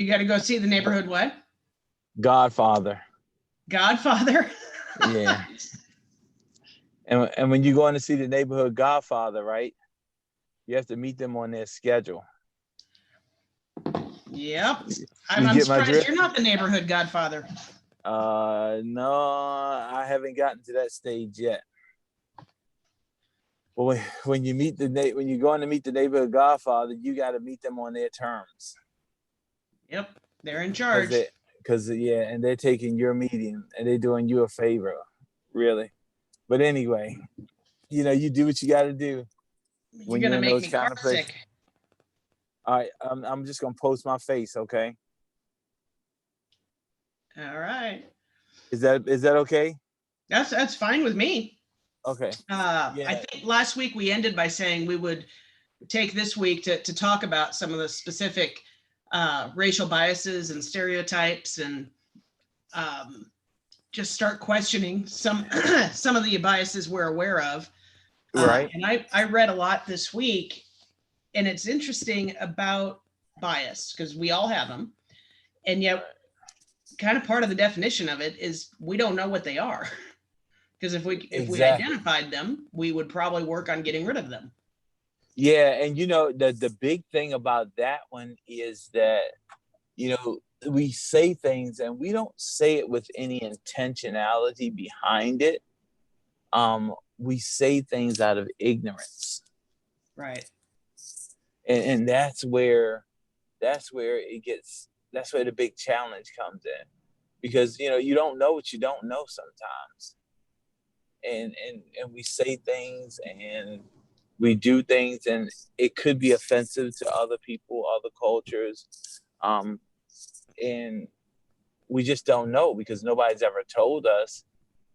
You got to go see the neighborhood what? Godfather. Godfather? Yeah. And when you go in to see the neighborhood Godfather, right? You have to meet them on their schedule. Yep. You I'm get my surprised drift? you're not the neighborhood Godfather. No, I haven't gotten to that stage yet. But when you meet when you're going to meet the neighborhood Godfather, you got to meet them on their terms. Yep, they're in charge. Because and they're taking your meeting and they're doing you a favor, really. But anyway, you do what you got to do when You're you're gonna in make those me kind of places. sick. All right, I'm just gonna post my face, okay? All right. Is that okay? That's fine with me. Okay. I think last week we ended by saying we would take this week to talk about some of the specific racial biases and stereotypes, and just start questioning some of the biases we're aware of. Right. And I read a lot this week, and it's interesting about bias because we all have them, and yet kind of part of the definition of it is we don't know what they are. Because if we identified them, we would probably work on getting rid of them. Yeah, and the big thing about that one is that we say things and we don't say it with any intentionality behind it. We say things out of ignorance. Right. And that's where the big challenge comes in, because you don't know what you don't know sometimes, and we say things and we do things, and it could be offensive to other people, other cultures, and we just don't know because nobody's ever told us,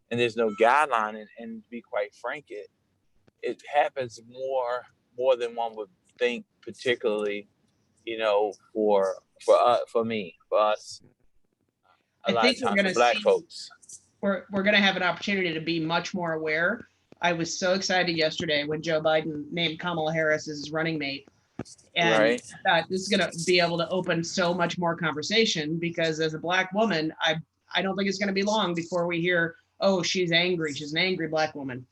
and there's no guideline. And to be quite frank, it happens more than one would think, particularly for us, a I lot think of we're times going for to Black see, folks. we're going to have an opportunity to be much more aware. I was so excited yesterday when Joe Biden named Kamala Harris as his running mate. And Right. this is going to be able to open so much more conversation, because as a Black woman, I don't think it's going to be long before we hear, oh, she's angry. She's an angry Black woman.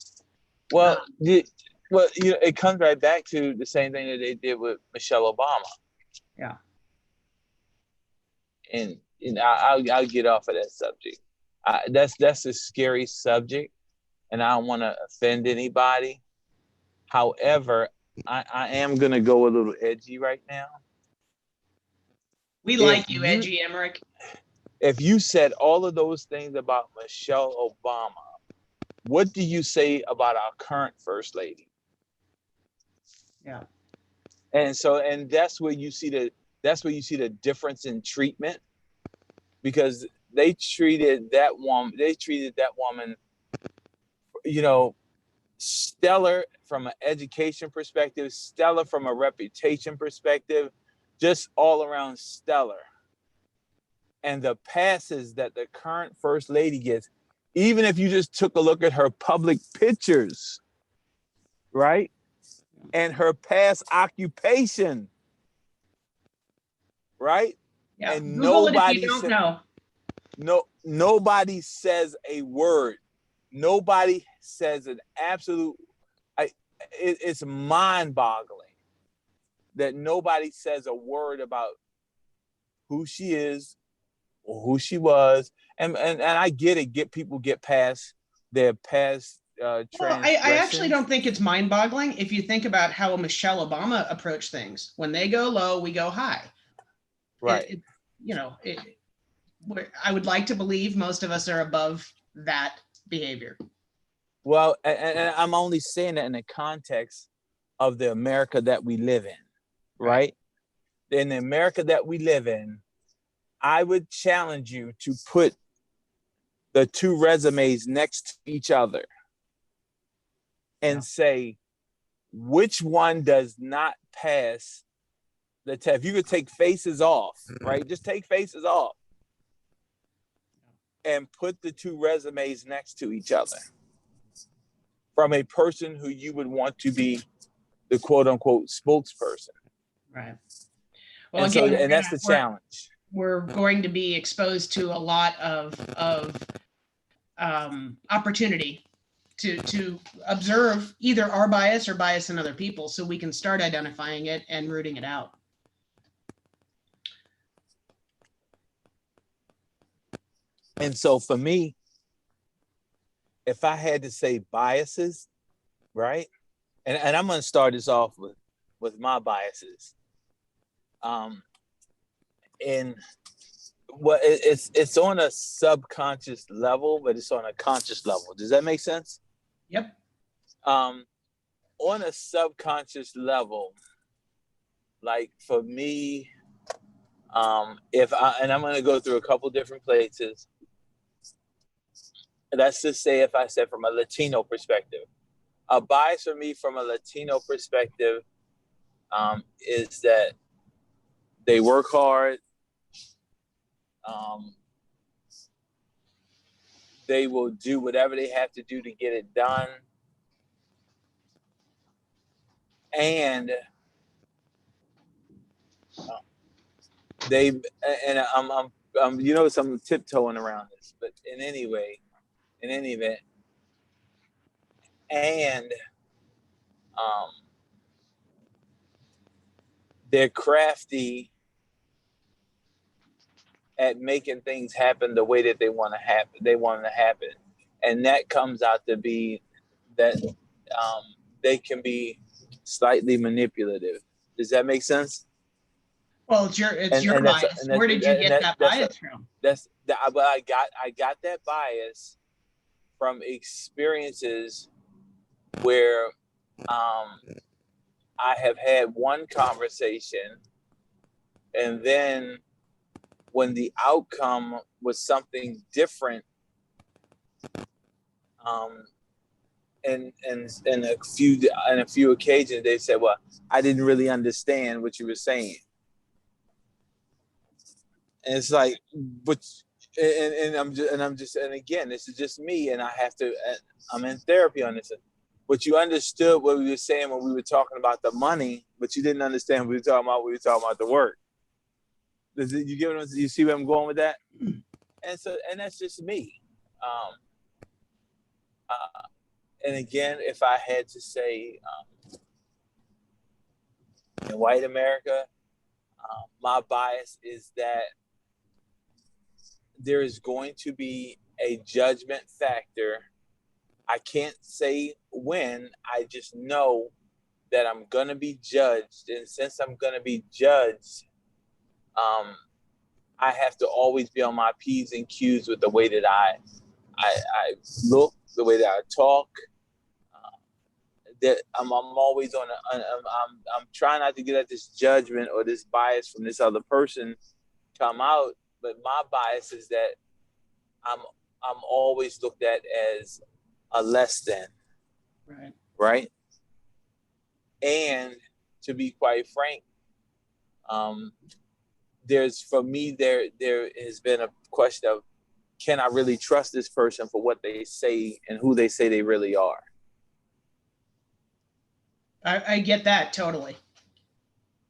Well, it comes right back to the same thing that they did with Michelle Obama. Yeah. And I'll get off of that subject. That's a scary subject, and I don't want to offend anybody. However, I am going to go a little edgy right now. We like you, edgy, Emerick. If you said all of those things about Michelle Obama, what do you say about our current First Lady? Yeah. And that's where you see the difference in treatment, because they treated that woman, stellar from an education perspective, stellar from a reputation perspective, just all around stellar. And the passes that the current First Lady gets, even if you just took a look at her public pictures, right? And her past occupation, right? Yeah. And Google it if you don't know. Nobody says a word. Nobody says an absolute. It's mind-boggling that nobody says a word about who she is or who she was. And I get it. People get past their past. Well, I actually don't think it's mind-boggling if you think about how Michelle Obama approached things. When they go low, we go high. Right. I would like to believe most of us are above that behavior. Well, and I'm only saying that in the context of the America that we live in, right? In the America that we live in, I would challenge you to put the two resumes next to each other and say, which one does not pass the test? If you could take faces off, right? Just take faces off and put the two resumes next to each other from a person who you would want to be the quote unquote spokesperson. Right. Well, and that's the challenge. we're going to be exposed to a lot of opportunity to observe either our bias or bias in other people, so we can start identifying it and rooting it out. And so for me, if I had to say biases, right? And I'm going to start this off with my biases. And what it's on a subconscious level, but it's on a conscious level. Does that make sense? Yep. On a subconscious level, like for me, I'm going to go through a couple different places. Let's just say, if I said from a Latino perspective, a bias for me from a Latino perspective is that they work hard. They will do whatever they have to do to get it done. And I'm you know, I'm tiptoeing around this, but in any event, and they're crafty at making things happen the way that they want to happen, and that comes out to be that they can be slightly manipulative. Does that make sense? Well, it's your bias. Where did you get that bias from? But I got that bias from experiences where I have had one conversation, and then when the outcome was something different, and a few occasions they said, "Well, I didn't really understand what you were saying," and it's like, but and again, this is just me, and I'm in therapy on this. But you understood what we were saying when we were talking about the money, but you didn't understand what we were talking about when we were talking about the work. You see where I'm going with that? And that's just me. And again, if I had to say, in white America, my bias is that there is going to be a judgment factor. I can't say when, I just know that I'm going to be judged. And since I'm going to be judged, I have to always be on my P's and Q's with the way that I look, the way that I talk. That I'm always I'm trying not to get at this judgment or this bias from this other person come out, but my bias is that I'm always looked at as a less than, right? And to be quite frank, there has been a question of, can I really trust this person for what they say and who they say they really are? I get that totally.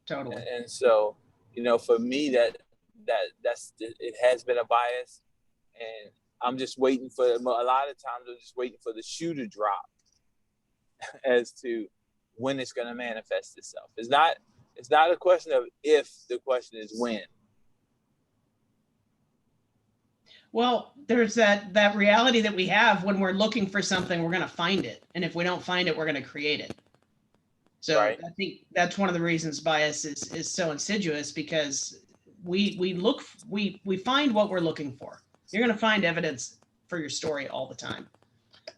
And so, for me, that's it has been a bias, and I'm just waiting for, a lot of times I'm just waiting for the shoe to drop as to when it's going to manifest itself. It's not a question of if, the question is when. Well, there's that reality that we have when we're looking for something, we're going to find it. And if we don't find it, we're going to create it. So right. I think that's one of the reasons bias is so insidious, because we find what we're looking for. You're going to find evidence for your story all the time.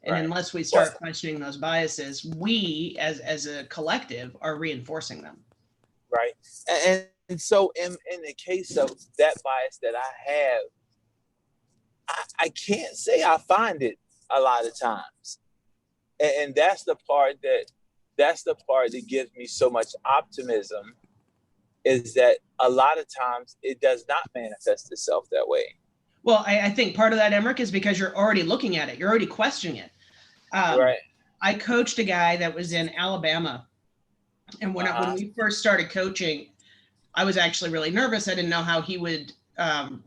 And unless we start questioning those biases, we as a collective are reinforcing them. Right. And so in the case of that bias that I have, I can't say I find it a lot of times. And that's the part that gives me so much optimism, is that a lot of times it does not manifest itself that way. Well, I think part of that, Emerick, is because you're already looking at it. You're already questioning it. Right. I coached a guy that was in Alabama. And when we first started coaching, I was actually really nervous. I didn't know how he would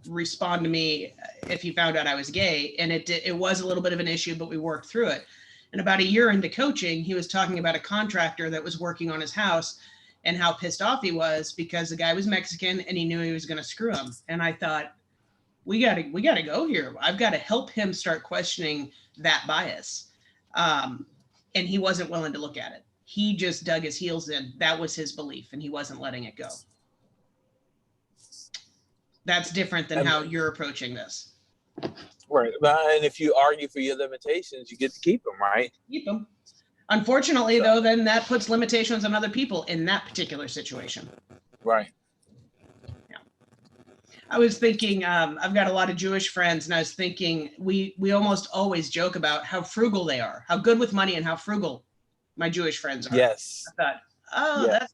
respond to me if he found out I was gay. And it was a little bit of an issue, but we worked through it. And about a year into coaching, he was talking about a contractor that was working on his house and how pissed off he was because the guy was Mexican and he knew he was going to screw him. And I thought, we got to go here. I've got to help him start questioning that bias. And he wasn't willing to look at it. He just dug his heels in. That was his belief, and he wasn't letting it go. That's different than how you're approaching this. Right. And if you argue for your limitations, you get to keep them, right? Keep them. Unfortunately, though, then that puts limitations on other people in that particular situation. Right. Yeah. I was thinking, I've got a lot of Jewish friends, and I was thinking we almost always joke about how frugal they are, how good with money and how frugal my Jewish friends are. Yes. I thought, oh, yes.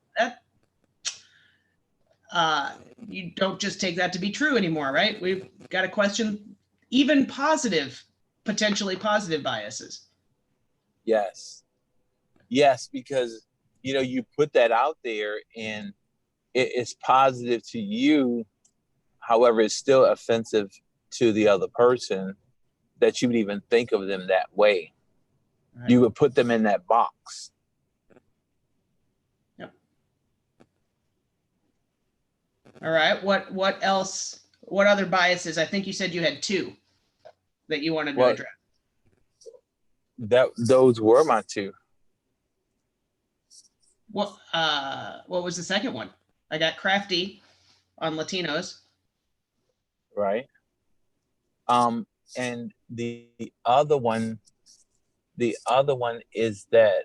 You don't just take that to be true anymore, right? We've got to question even potentially positive biases. Yes. Yes, because, you put that out there and it's positive to you. However, it's still offensive to the other person that you would even think of them that way. Right. You would put them in that box. All right. What else? What other biases? I think you said you had 2 that you wanted to address. Those were my 2. What was the second one? I got crafty on Latinos. Right. And the other one is that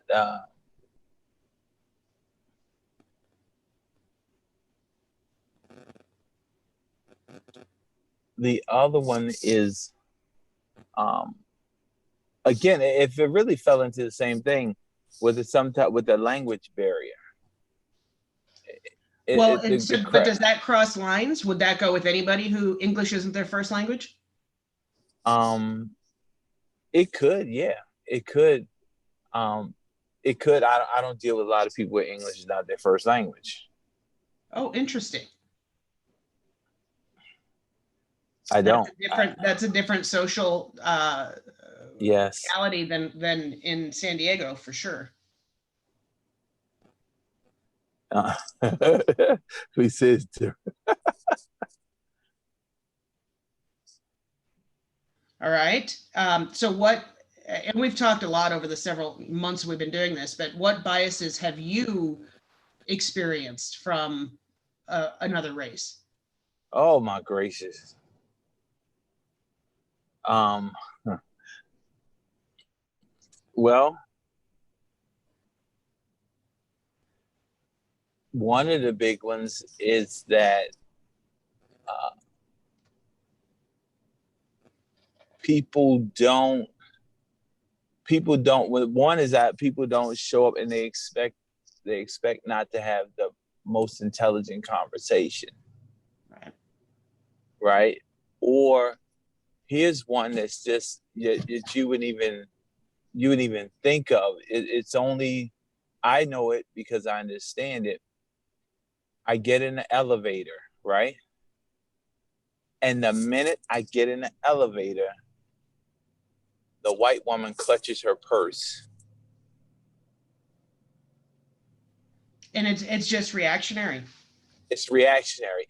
again, if it really fell into the same thing, with the language barrier. But does that cross lines? Would that go with anybody who English isn't their first language? It could, yeah. It could. It could. I don't deal with a lot of people where English is not their first language. Oh, interesting. I don't. That's a different social yes. reality than in San Diego, for sure. We says too. All right. So what? And we've talked a lot over the several months we've been doing this, but what biases have you experienced from another race? Oh my gracious. Well, one of the big ones is that people don't one is that people don't show up and they expect not to have the most intelligent conversation. Right? Or here's one that's just that you wouldn't even think of. It's only, I know it because I understand it. I get in the elevator, right? And the minute I get in the elevator, the white woman clutches her purse. And it's just reactionary. It's reactionary.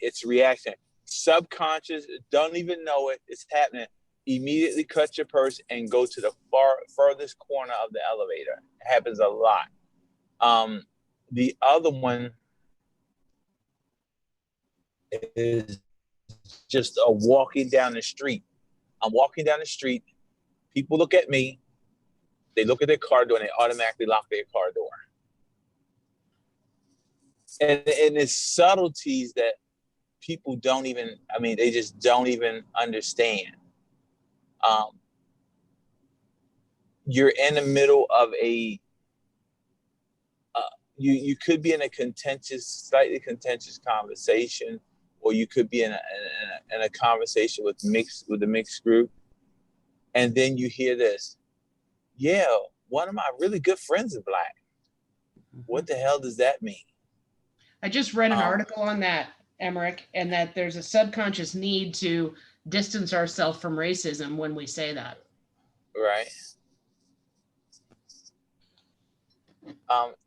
Subconscious, don't even know it. It's happening. Immediately cut your purse and go to the furthest corner of the elevator. It happens a lot. The other one is just walking down the street. I'm walking down the street. People look at me. They look at their car door and they automatically lock their car door. And it's subtleties that people don't even, they just don't even understand. You're in the middle of you could be in a slightly contentious conversation, or you could be in a conversation with a mixed group, and then you hear this, yeah, one of my really good friends is Black. What the hell does that mean? I just read an article on that Emerick, and that there's a subconscious need to distance ourselves from racism when we say that. Right.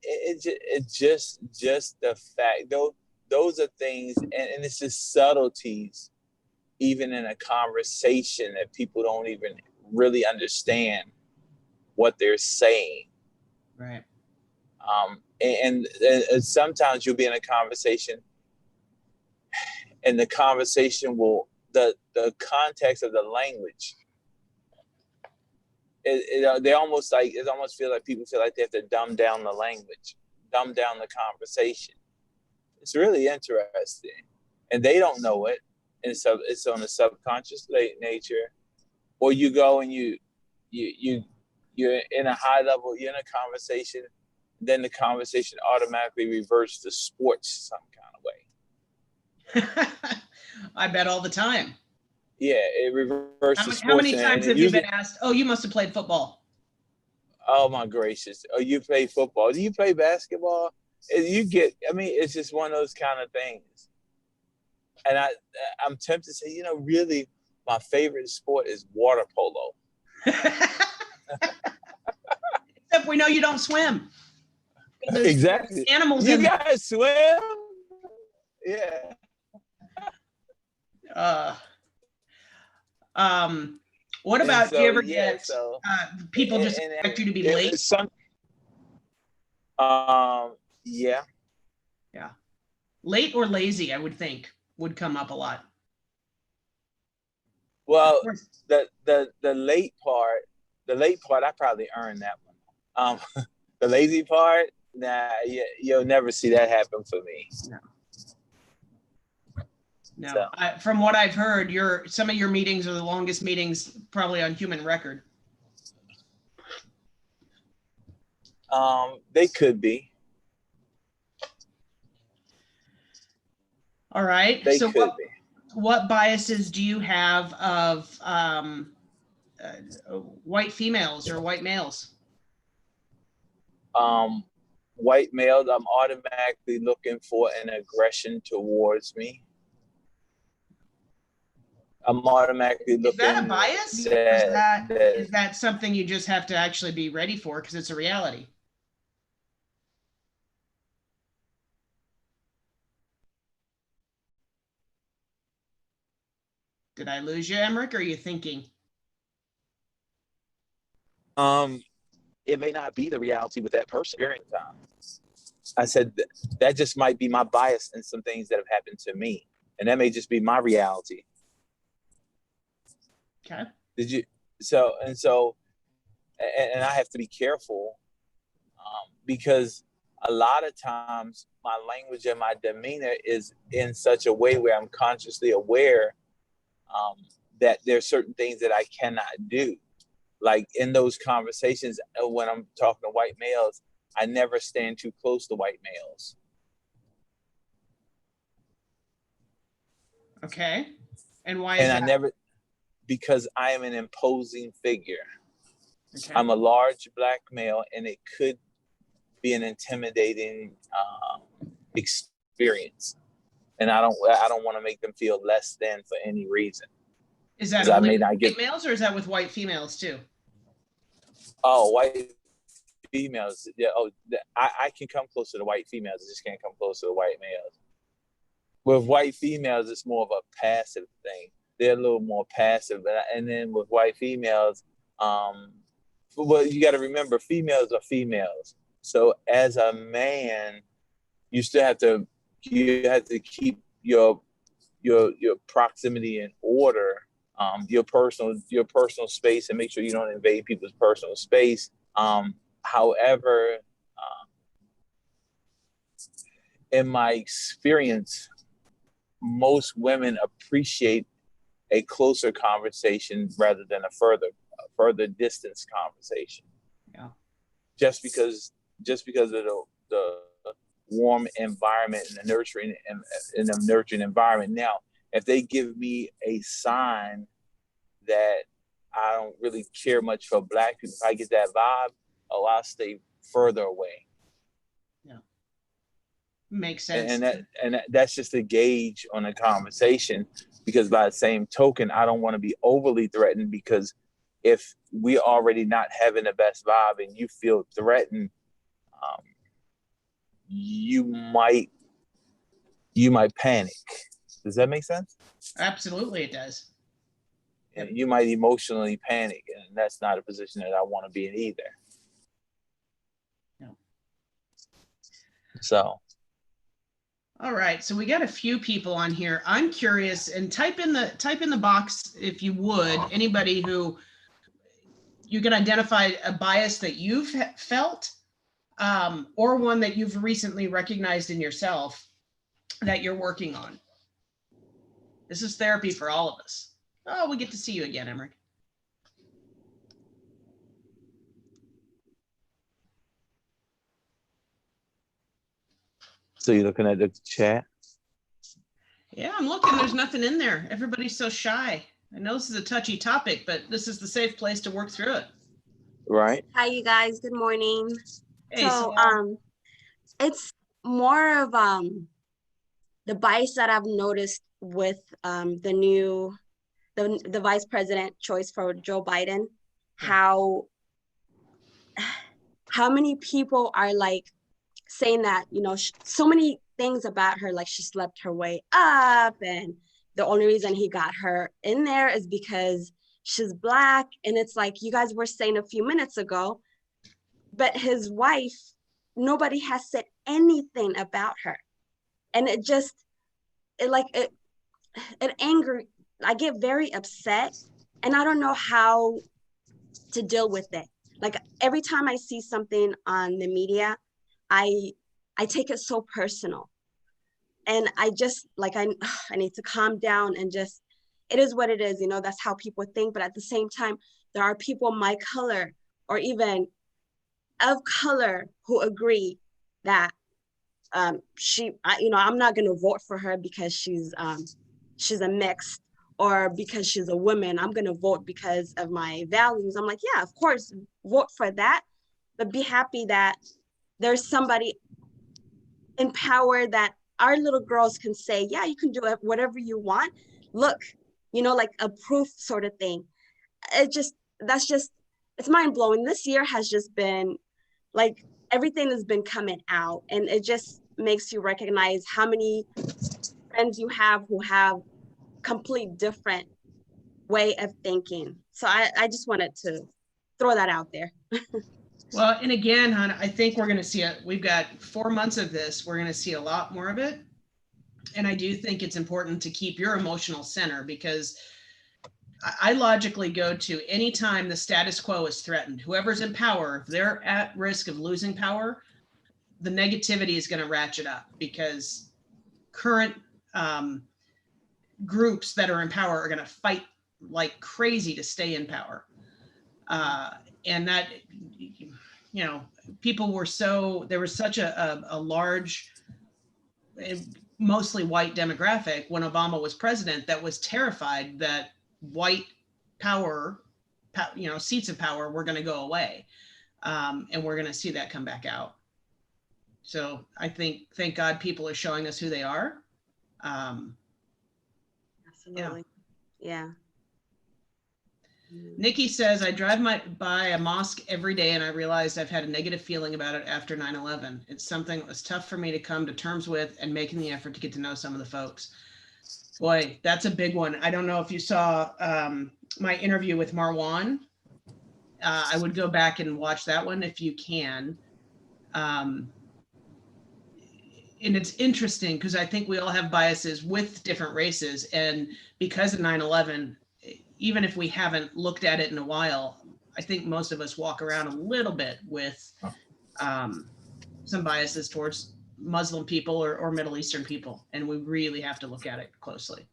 It just the fact, though, those are things, and it's just subtleties, even in a conversation, that people don't even really understand what they're saying. Right. And sometimes you'll be in a conversation, and the conversation will, the context of the language, they almost like, it almost feel like people feel like they have to dumb down the language, dumb down the conversation. It's really interesting, and they don't know it, and so it's on a subconscious nature. Or you go and you're in a high level, you're in a conversation, then the conversation automatically reverts to sports some kind of way. I bet all the time. Yeah, it reverts to sports. How many times have you been asked, oh, you must have played football? Oh my gracious. Oh, you play football. Do you play basketball? It's just one of those kind of things. And I'm tempted to say, really, my favorite sport is water polo. Except we know you don't swim. Exactly. Animals. You guys swim? Yeah. What about, do you ever get people just expect you to be late? Yeah. Yeah. Late or lazy, I would think, would come up a lot. Well, the late part, I probably earned that one. The lazy part, nah, you'll never see that happen for me. No. So. From what I've heard, some of your meetings are the longest meetings probably on human record. They could be. All right. They could be. What biases do you have of white females or white males? White males, I'm automatically looking for an aggression towards me. I'm automatically looking. Is that a bias? Is that something you just have to actually be ready for because it's a reality? Did I lose you, Emerick, or are you thinking? It may not be the reality with that person. I said that just might be my bias in some things that have happened to me, and that may just be my reality. Okay. And I have to be careful because a lot of times my language and my demeanor is in such a way where I'm consciously aware that there's certain things that I cannot do. Like in those conversations, when I'm talking to white males, I never stand too close to white males. Okay. And why is that? Because I am an imposing figure. Okay. I'm a large black male, and it could be an intimidating experience. And I don't want to make them feel less than for any reason. Is that only with white males, or is that with white females too? Oh, white females. Yeah. Oh, I can come close to the white females. I just can't come close to the white males. With white females, it's more of a passive thing. They're a little more passive. And then with white females, well, you got to remember, females are females. So as a man, you still have to keep your proximity in order, your personal space, and make sure you don't invade people's personal space. However, in my experience, most women appreciate a closer conversation rather than a further distance conversation. Yeah. Just because of the warm environment and the nurturing environment. Now, if they give me a sign that I don't really care much for black people, if I get that vibe, I'll stay further away. Yeah. Makes sense. That's just a gauge on a conversation, because by the same token, I don't want to be overly threatened, because if we already not having the best vibe and you feel threatened, you might panic. Does that make sense? Absolutely, it does. And you might emotionally panic, and that's not a position that I want to be in either. No. So. All right, so we got a few people on here. I'm curious, and type in the box if you would. Anybody who you can identify a bias that you've felt, or one that you've recently recognized in yourself that you're working on. This is therapy for all of us. Oh, we get to see you again, Emerick. So you're looking at the chat? Yeah, I'm looking. There's nothing in there. Everybody's so shy. I know this is a touchy topic, but this is the safe place to work through it. Right. Hi, you guys. Good morning. Hey, So, it's more of the bias that I've noticed with the vice president choice for Joe Biden. How many people are like saying that, you know, so many things about her, like she slept her way up, and the only reason he got her in there is because she's Black. And it's like you guys were saying a few minutes ago, but his wife, nobody has said anything about her. And it angry. I get very upset, and I don't know how to deal with it. Like every time I see something on the media, I take it so personal, and I just like I need to calm down and just, it is what it is, you know. That's how people think. But at the same time, there are people my color or even of color who agree that I'm not going to vote for her because she's a mixed, or because she's a woman. I'm going to vote because of my values. I'm like, yeah, of course, vote for that, but be happy that there's somebody in power that our little girls can say, yeah, you can do it, whatever you want. Look, you know, like a proof sort of thing. It's mind blowing. This year has just been like, everything has been coming out, and it just makes you recognize how many friends you have who have complete different way of thinking. So I just wanted to throw that out there. Well, and again, hon, I think we're going to see we've got 4 months of this. We're going to see a lot more of it. And I do think it's important to keep your emotional center, because I logically go to any time the status quo is threatened, whoever's in power, if they're at risk of losing power, the negativity is going to ratchet up, because current groups that are in power are going to fight like crazy to stay in power. And that, you know, there was such a large, mostly white demographic when Obama was president that was terrified that white power, you know, seats of power were going to go away. And we're going to see that come back out. So I think, thank God, people are showing us who they are. Absolutely. Yeah. Nikki says, I drive by a mosque every day, and I realized I've had a negative feeling about it after 9/11. It's something that was tough for me to come to terms with, and making the effort to get to know some of the folks. Boy, that's a big one. I don't know if you saw my interview with Marwan. I would go back and watch that one if you can. And it's interesting because I think we all have biases with different races. And because of 9/11, even if we haven't looked at it in a while, I think most of us walk around a little bit with some biases towards Muslim people or Middle Eastern people. And we really have to look at it closely.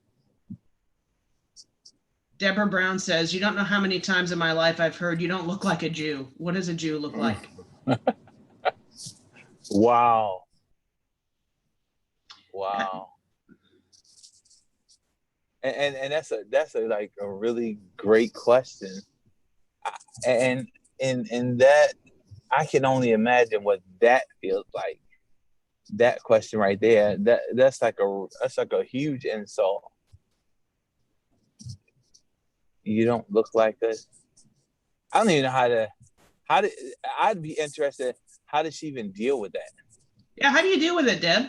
Deborah Brown says, you don't know how many times in my life I've heard, you don't look like a Jew. What does a Jew look like? Wow. Wow. And that's a like a really great question. And that, I can only imagine what that feels like. that question right there, that's like a huge insult. You don't look like this. I don't even know how did I'd be interested. How did she even deal with that? Yeah, how do you deal with it, Deb?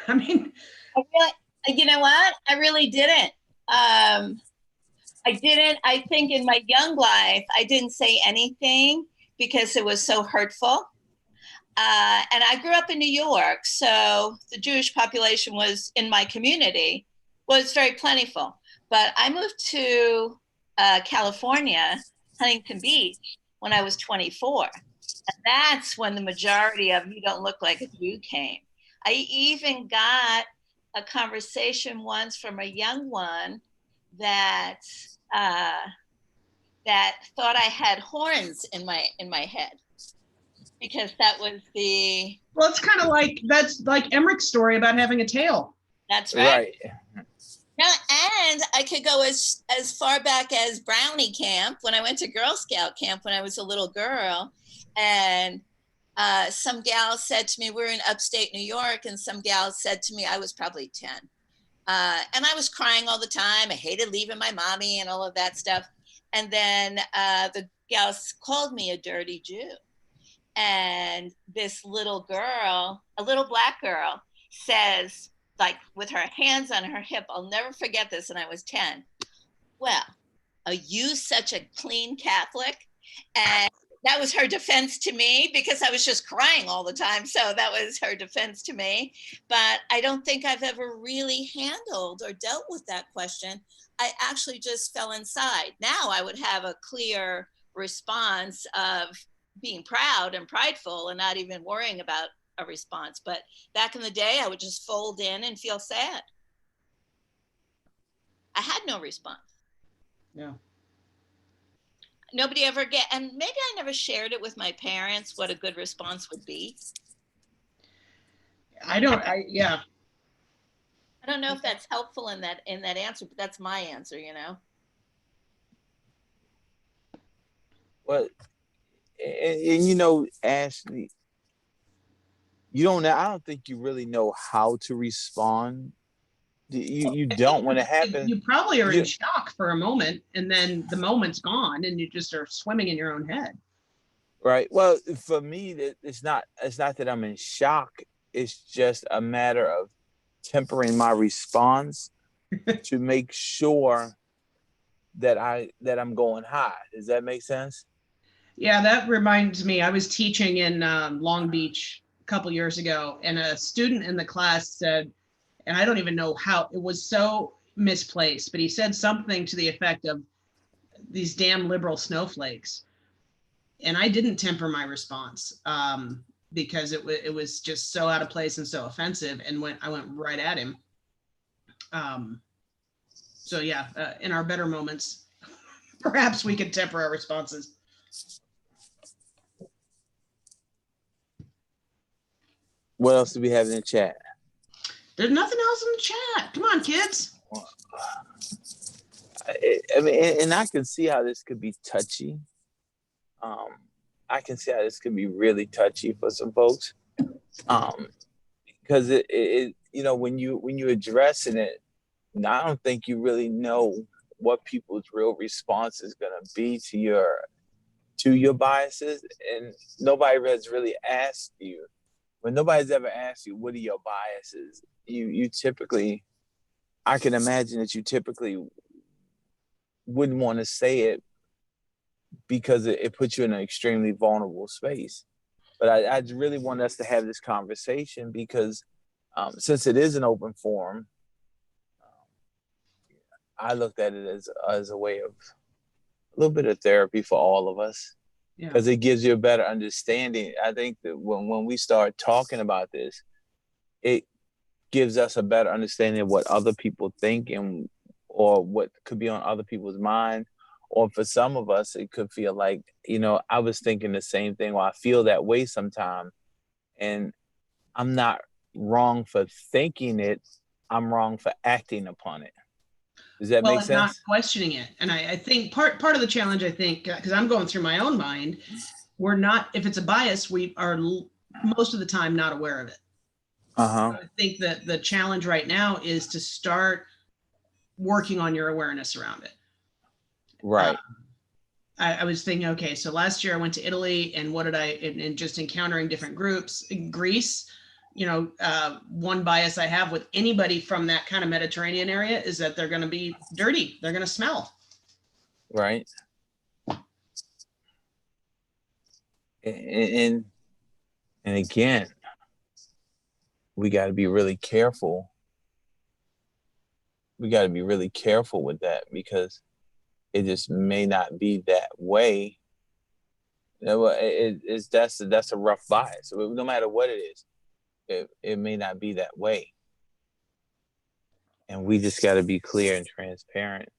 I mean, you know what? I really didn't. I didn't. I think in my young life, I didn't say anything because it was so hurtful. And I grew up in New York, so the Jewish population was in my community was very plentiful. But I moved to California, Huntington Beach, when I was 24. And that's when the majority of "you don't look like a Jew" came. I even got a conversation once from a young one that that thought I had horns in my head, because that was the well, it's kind of like that's like Emerick's story about having a tail. that's right. Right. No, and I could go as far back as Brownie Camp, when I went to Girl Scout camp when I was a little girl, and some gal said to me, we're in upstate New York, and some gal said to me, I was probably 10, and I was crying all the time. I hated leaving my mommy and all of that stuff. And then the gal called me a dirty Jew. And this little girl, a little black girl, says, like with her hands on her hip, I'll never forget this, and I was 10. Well, are you such a clean Catholic? And that was her defense to me, because I was just crying all the time. So that was her defense to me. But I don't think I've ever really handled or dealt with that question. I actually just fell inside. Now I would have a clear response of being proud and prideful and not even worrying about a response. But back in the day, I would just fold in and feel sad. I had no response. Yeah. Nobody ever and maybe I never shared it with my parents, what a good response would be. Yeah. I don't know if that's helpful in that answer, but that's my answer, you know. Well, and you know, Ashley, I don't think you really know how to respond. You don't, when it happens. You probably are in shock for a moment, and then the moment's gone, and you just are swimming in your own head. Right. Well, for me, it's not that I'm in shock. It's just a matter of tempering my response to make sure that I'm going high. Does that make sense? Yeah, that reminds me. I was teaching in Long Beach a couple years ago, and a student in the class said, and I don't even know how, it was so misplaced, but he said something to the effect of, these damn liberal snowflakes. And I didn't temper my response because it was just so out of place and so offensive, and I went right at him. So yeah, in our better moments, perhaps we could temper our responses. What else do we have in the chat? There's nothing else in the chat. Come on, kids. I mean, and I can see how this could be touchy. I can see how this could be really touchy for some folks. Because it you know, when you're addressing it, I don't think you really know what people's real response is going to be to your biases, and nobody has really asked you. When nobody's ever asked you, what are your biases? You typically, I can imagine that you typically wouldn't want to say it because it puts you in an extremely vulnerable space. But I really want us to have this conversation because since it is an open forum, I looked at it as a way of a little bit of therapy for all of us. Because it gives you a better understanding. I think that when we start talking about this, it gives us a better understanding of what other people think or what could be on other people's mind. Or for some of us, it could feel like, you know, I was thinking the same thing, or I feel that way sometimes. And I'm not wrong for thinking it. I'm wrong for acting upon it. Does that make sense? Not questioning it. And I think part of the challenge, I think, because I'm going through my own mind, we're not, if it's a bias, we are most of the time not aware of it. Uh-huh. I think that the challenge right now is to start working on your awareness around it. Right. I was thinking, okay, so last year I went to Italy, and what did and just encountering different groups in Greece, one bias I have with anybody from that kind of Mediterranean area is that they're going to be dirty. They're going to smell. Right. And again, we got to be really careful. We got to be really careful with that, because it just may not be that way. That's a rough bias. No matter what it is, it may not be that way. And we just got to be clear and transparent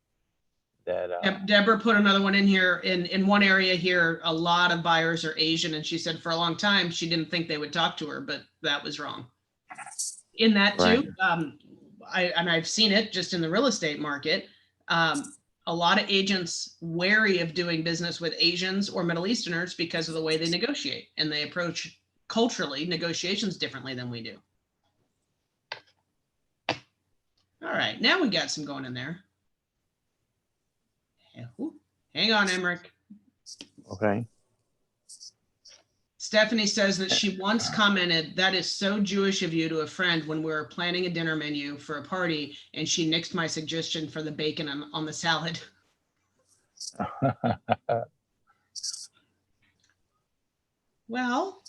that Deborah put another one in here. In one area here, a lot of buyers are Asian, and she said for a long time she didn't think they would talk to her, but that was wrong. In that too, right. I've seen it just in the real estate market. A lot of agents wary of doing business with Asians or Middle Easterners because of the way they negotiate, and they approach culturally negotiations differently than we do. All right, now we got some going in there. Hang on, Emerick. Okay. Stephanie says that she once commented, "That is so Jewish of you," to a friend when we were planning a dinner menu for a party, and she nixed my suggestion for the bacon on the salad. Well,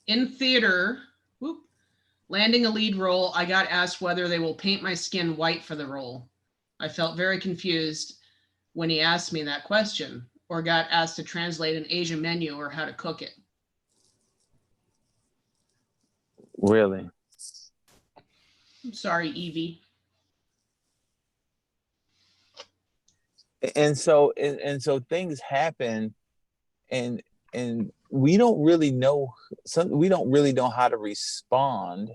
in theater, landing a lead role, I got asked whether they will paint my skin white for the role. I felt very confused when he asked me that question, or got asked to translate an Asian menu or how to cook it. Really? I'm sorry, Evie. And so things happen, and we don't really know how to respond.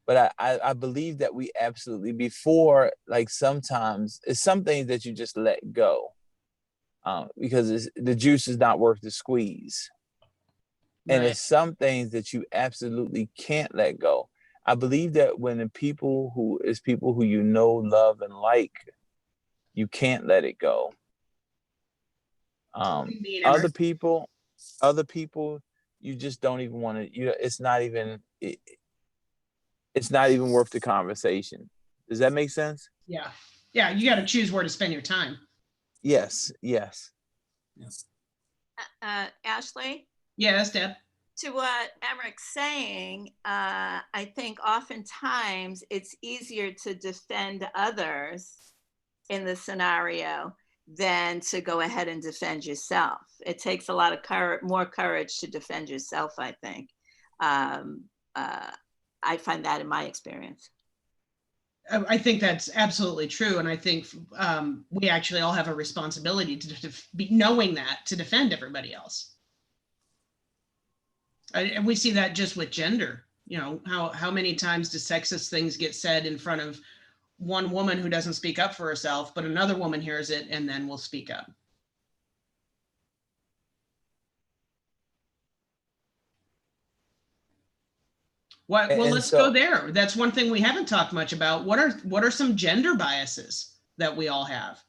But I believe that we absolutely, before, like, sometimes it's some things that you just let go, because the juice is not worth the squeeze. And Right. it's some things that you absolutely can't let go. I believe that when the people who you know, love, and like, you can't let it go. Other people, you just don't even want to. It's not even worth the conversation. Does that make sense? Yeah. Yeah. You got to choose where to spend your time. Yes. Yes. Ashley? Yes, Deb. To what Emerick's saying, I think oftentimes it's easier to defend others in the scenario than to go ahead and defend yourself. It takes a lot of more courage to defend yourself, I think. I find that in my experience. I think that's absolutely true. And I think we actually all have a responsibility to be knowing that, to defend everybody else. And we see that just with gender. How many times do sexist things get said in front of one woman who doesn't speak up for herself, but another woman hears it and then will speak up. Well, let's go there. That's one thing we haven't talked much about. What are some gender biases that we all have?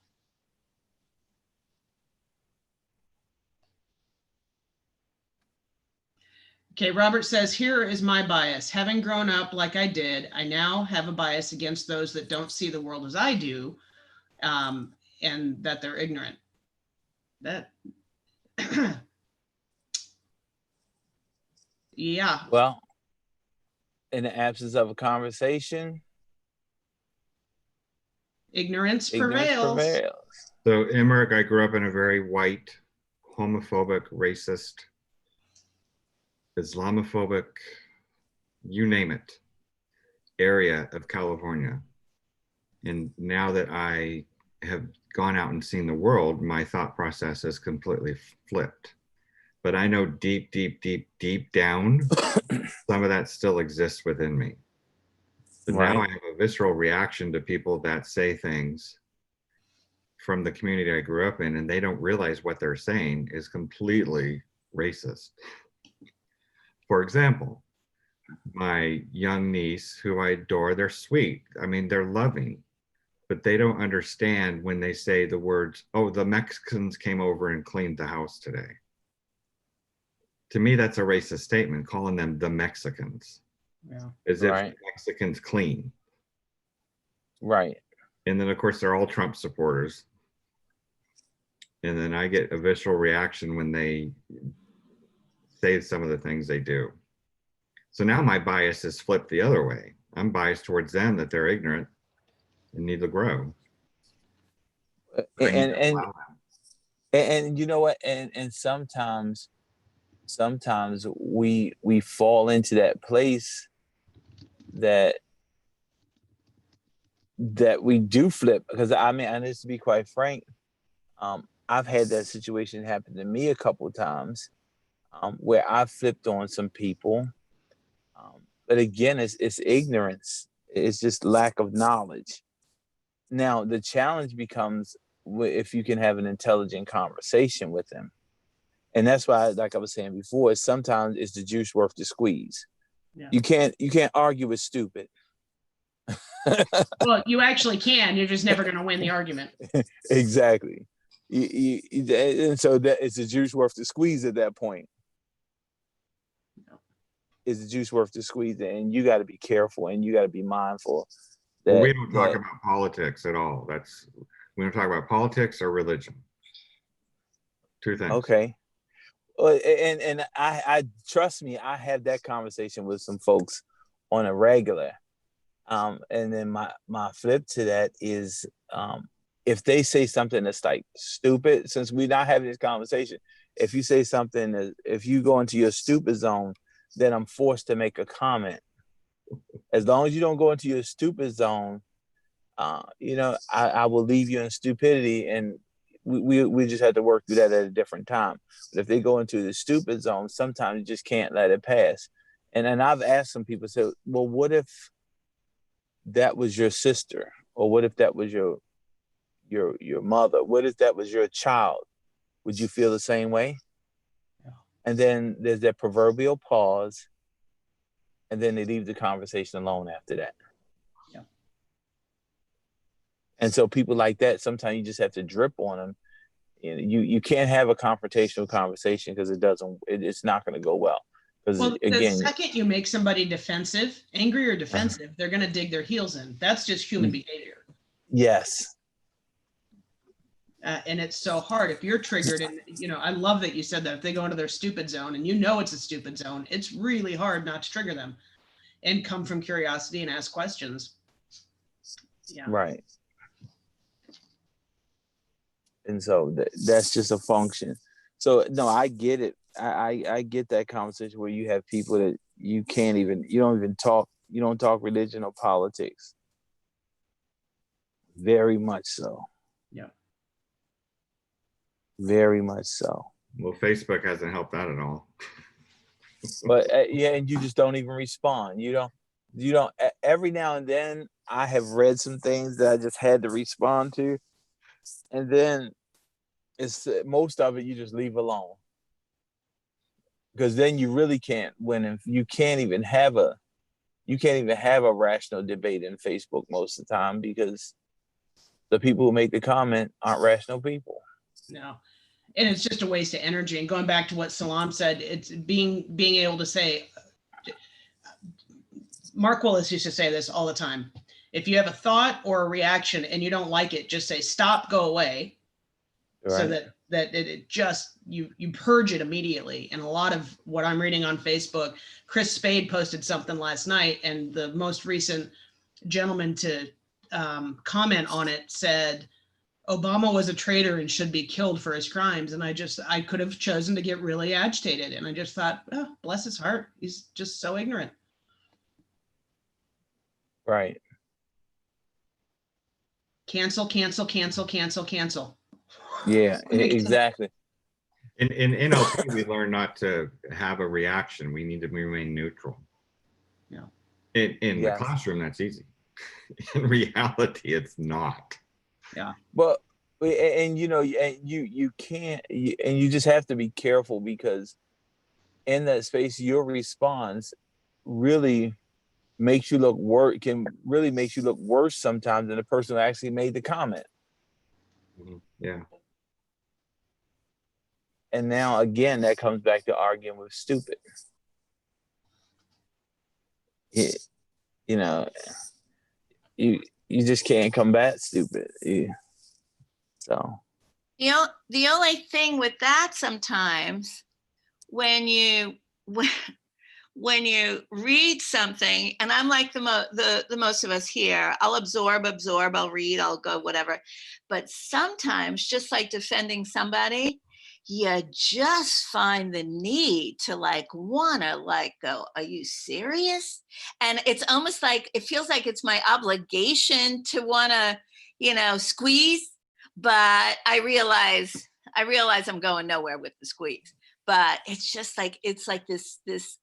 Okay, Robert says, here is my bias. Having grown up like I did, I now have a bias against those that don't see the world as I do, and that they're ignorant. That, yeah. Well, in the absence of a conversation, ignorance prevails. So, Emerick, I grew up in a very white, homophobic, racist, Islamophobic, you name it, area of California. And now that I have gone out and seen the world, my thought process has completely flipped. But I know deep, deep, deep, deep down, some of that still exists within me. But now I have a visceral reaction to people that say things from the community I grew up in, and they don't realize what they're saying is completely racist. For example, my young niece, who I adore, they're sweet. I mean, they're loving, but they don't understand when they say the words, oh, the Mexicans came over and cleaned the house today. To me, that's a racist statement, calling them the Mexicans, as if Mexicans clean. Right. And then, of course, they're all Trump supporters. And then I get a visceral reaction when they say some of the things they do. So now my bias is flipped the other way. I'm biased towards them, that they're ignorant and need to grow. And you know what? And sometimes we fall into that place that we do flip, because I mean, and just to be quite frank, I've had that situation happen to me a couple of times, where I flipped on some people, but again, it's ignorance. It's just lack of knowledge. Now the challenge becomes if you can have an intelligent conversation with them. And that's why, like I was saying before, sometimes it's the juice worth the squeeze. Yeah. You can't argue with stupid. Well, you actually can. You're just never going to win the argument. Exactly. And so that it's the juice worth the squeeze at that point. Is the juice worth the squeeze? And you got to be careful, and you got to be mindful. Well, we don't talk about politics at all. We don't talk about politics or religion. Two things. Okay. And I trust me, I have that conversation with some folks on a regular. And then my flip to that is, if they say something that's like stupid, since we're not having this conversation, if you say something, if you go into your stupid zone, then I'm forced to make a comment. As long as you don't go into your stupid zone, I will leave you in stupidity, and we just have to work through that at a different time. But if they go into the stupid zone, sometimes you just can't let it pass. And I've asked some people, say, well, what if that was your sister? Or what if that was your mother? What if that was your child? Would you feel the same way? Yeah. And then there's that proverbial pause, and then they leave the conversation alone after that. Yeah. And so people like that, sometimes you just have to drip on them. You can't have a confrontational conversation, because it's not going to go well. Well, the second you make somebody defensive, angry or defensive, they're going to dig their heels in. That's just human behavior. Yes. And it's so hard if you're triggered. And, I love that you said that if they go into their stupid zone and it's a stupid zone, it's really hard not to trigger them and come from curiosity and ask questions. Yeah. Right. And so that's just a function. So no, I get it. I get that conversation where you have people that you don't talk religion or politics. Very much so. Yeah. Very much so. Well, Facebook hasn't helped that at all. But and you just don't even respond. You don't. Every now and then, I have read some things that I just had to respond to, and then it's most of it you just leave alone, because then you really can't win. If you can't even have a rational debate in Facebook most of the time, because the people who make the comment aren't rational people. No. And it's just a waste of energy. And going back to what Salam said, it's being able to say, Mark Willis used to say this all the time. If you have a thought or a reaction and you don't like it, just say, stop, go away. Right. So that it just, you purge it immediately. And a lot of what I'm reading on Facebook, Chris Spade posted something last night, and the most recent gentleman to comment on it said, Obama was a traitor and should be killed for his crimes. And I could have chosen to get really agitated. And I just thought, oh, bless his heart. He's just so ignorant. Right. Cancel, cancel, cancel, cancel, cancel. Yeah, exactly. In NLP, we learn not to have a reaction. We need to remain neutral. Yeah. In the classroom, that's easy. In reality, it's not. Yeah. Well, And you know, and you can't, and you just have to be careful, because in that space, your response really makes you look worse, can really makes you look worse sometimes than the person who actually made the comment. Yeah. And now again, that comes back to arguing with stupid. You know, you just can't combat stupid. So The only thing with that, sometimes when you when you read something, and I'm like the most of us here, I'll absorb, I'll read, I'll go whatever. But sometimes, just like defending somebody, you just find the need to like wanna like go, are you serious? And it's almost like, it feels like it's my obligation to wanna, squeeze, but I realize I'm going nowhere with the squeeze. But it's just like, it's like this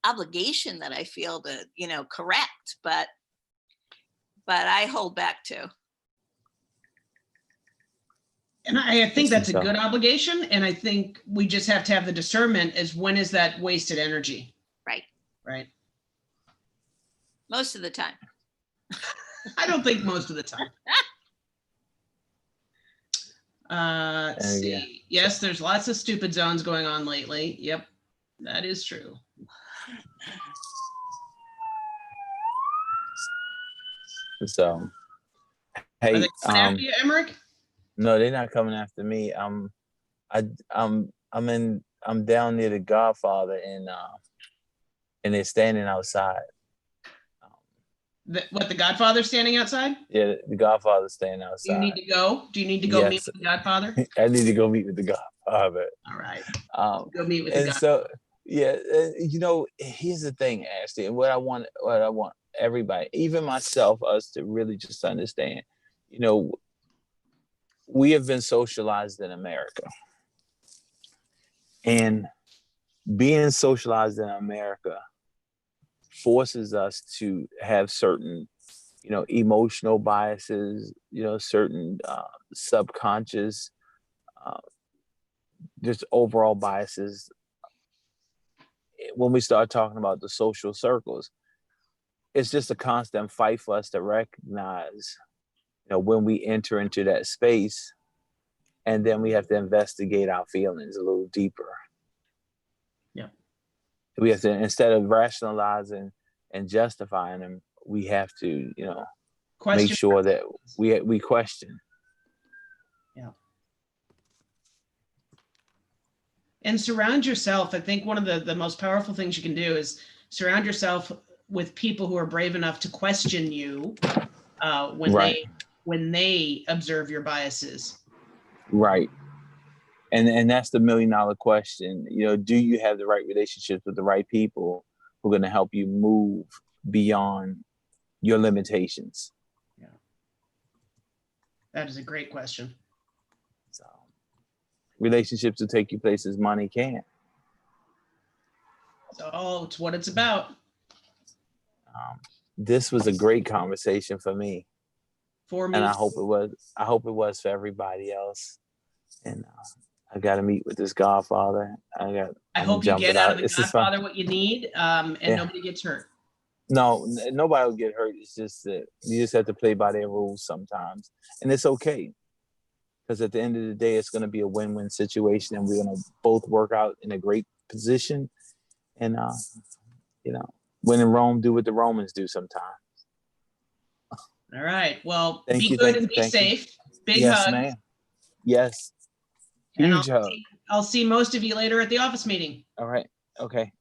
obligation that I feel to, correct, but I hold back too. And I think that's a good obligation. And I think we just have to have the discernment as when is that wasted energy? Right. Right. Most of the time. I don't think most of the time. Let's see. Yeah. Yes, there's lots of stupid zones going on lately. Yep, that is true. So, Are hey, they coming after you, Emerick? no, they're not coming after me. I'm down near the Godfather, and they're standing outside. The Godfather's standing outside? Yeah, the Godfather's standing outside. Do you need to go? Do you need to go meet with the Godfather? I need to go meet with the Godfather. All right. Go meet with the Godfather. So, yeah, here's the thing, Ashley, and what I want everybody, even myself, us to really just understand. We have been socialized in America, and being socialized in America forces us to have certain, emotional biases, certain subconscious, just overall biases. When we start talking about the social circles, it's just a constant fight for us to recognize, when we enter into that space, and then we have to investigate our feelings a little deeper. Yeah. We have to, instead of rationalizing and justifying them, we have to, make sure that we question. Yeah. And surround yourself. I think one of the most powerful things you can do is surround yourself with people who are brave enough to question you when they observe your biases. Right. And that's the $1 million question. Do you have the right relationships with the right people who are going to help you move beyond your limitations? Yeah. That is a great question. So, relationships will take you places money can't. So it's what it's about. This was a great conversation for me. For me. And I hope it was for everybody else. And I got to meet with this Godfather. I hope you get out of the Godfather what you need, and nobody gets hurt. No, nobody will get hurt. It's just that you just have to play by their rules sometimes. And it's okay. Because at the end of the day, it's going to be a win-win situation, and we're going to both work out in a great position. And, when in Rome, do what the Romans do sometimes. All right. Well, be good and be safe. Big hug. Yes, ma'am. Yes. Huge hug. I'll see most of you later at the office meeting. All right. Okay.